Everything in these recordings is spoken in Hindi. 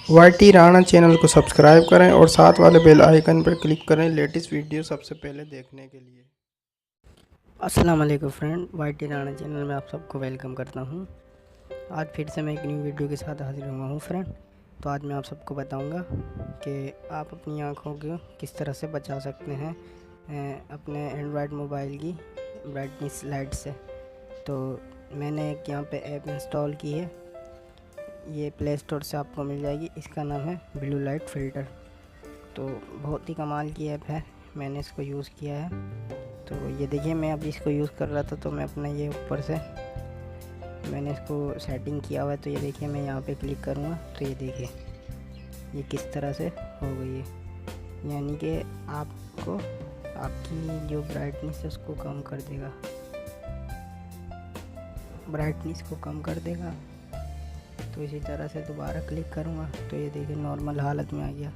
वाईटी राणा चैनल को सब्सक्राइब करें और साथ वाले बेल आइकन पर क्लिक करें लेटेस्ट वीडियो सबसे पहले देखने के लिए। अस्सलाम वालेकुम फ्रेंड, वाईटी राणा चैनल में आप सबको वेलकम करता हूं। आज फिर से मैं एक न्यू वीडियो के साथ हाजिर हुआ हूं फ्रेंड। तो आज मैं आप सबको बताऊंगा कि आप अपनी आँखों को किस तरह से बचा सकते हैं अपने एंड्रॉयड मोबाइल की ब्राइटनेस लाइट से। तो मैंने एक यहाँ पे ऐप इंस्टॉल की है, ये प्ले स्टोर से आपको मिल जाएगी। इसका नाम है ब्लू लाइट फ़िल्टर। तो बहुत ही कमाल की ऐप है, मैंने इसको यूज़ किया है। तो ये देखिए, मैं अभी इसको यूज़ कर रहा था तो मैं अपना ये ऊपर से मैंने इसको सेटिंग किया हुआ है। तो ये देखिए, मैं यहाँ पे क्लिक करूँगा तो ये देखिए ये किस तरह से हो गई है। यानी कि आपको आपकी जो ब्राइटनेस है उसको कम कर देगा, ब्राइटनेस को कम कर देगा। तो इसी तरह से दोबारा क्लिक करूँगा तो ये देखिए नॉर्मल हालत में आ गया।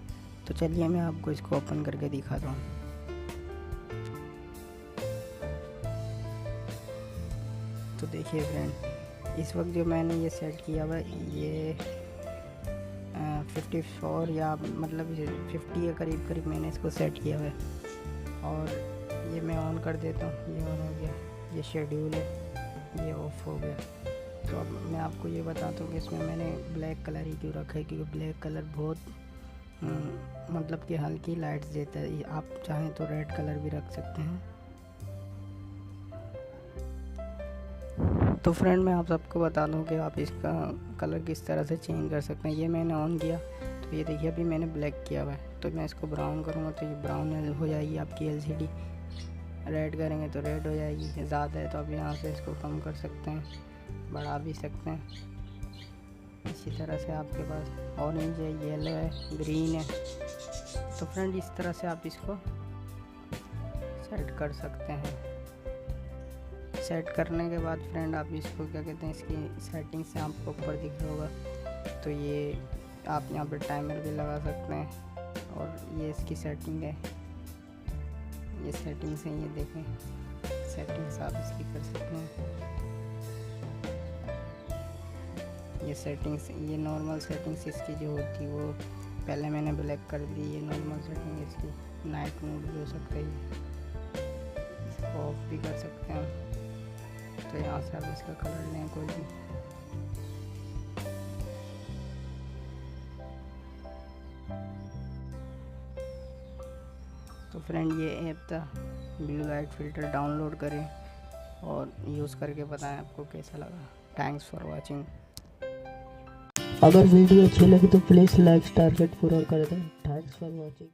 तो चलिए मैं आपको इसको ओपन करके दिखाता हूँ। तो देखिए फ्रेंड, इस वक्त जो मैंने ये सेट किया हुआ ये 54 या मतलब 50 के करीब करीब मैंने इसको सेट किया हुआ है। और ये मैं ऑन कर देता हूँ, ये ऑन हो गया, ये शेड्यूल है, ये ऑफ हो गया। तो अब मैं आपको ये बताता हूँ कि इसमें मैंने ब्लैक कलर ही क्यों रखा है, क्योंकि ब्लैक कलर बहुत मतलब कि हल्की लाइट्स देता है। आप चाहें तो रेड कलर भी रख सकते हैं। तो फ्रेंड, मैं आप सबको बता दूं कि आप इसका कलर किस तरह से चेंज कर सकते हैं। ये मैंने ऑन किया तो ये देखिए अभी मैंने ब्लैक किया हुआ है। तो मैं इसको ब्राउन करूँगा तो ये ब्राउन हो जाएगी आपकी एलसीडी। रेड करेंगे तो रेड हो जाएगी। ज़्यादा है तो आप यहाँ से इसको कम कर सकते हैं, बढ़ा भी सकते हैं। इसी तरह से आपके पास ऑरेंज है, येलो है, ग्रीन है। तो फ्रेंड, इस तरह से आप इसको सेट कर सकते हैं। सेट करने के बाद फ्रेंड आप इसको क्या कहते हैं, इसकी सेटिंग से आपको ऊपर दिख रहा होगा। तो ये आप यहाँ पर टाइमर भी लगा सकते हैं। और ये इसकी सेटिंग है, ये सेटिंग्स हैं, ये देखें सेटिंग्स आप इसकी कर सकते हैं। ये सेटिंग्स, ये नॉर्मल सेटिंग्स इसकी जो होती वो पहले मैंने ब्लैक कर दी। ये नॉर्मल सेटिंग इसकी, नाइट मोड भी हो सकता है, इसको ऑफ भी कर सकते हैं। तो यहाँ से आप इसका कलर लें कोई भी। तो फ्रेंड, ये ऐप था ब्लू लाइट फ़िल्टर, डाउनलोड करें और यूज़ करके बताएं आपको कैसा लगा। Thanks for watching. अगर वीडियो अच्छी लगी तो प्लीज़ लाइक टारगेट पूरा कर दें। Thanks for watching.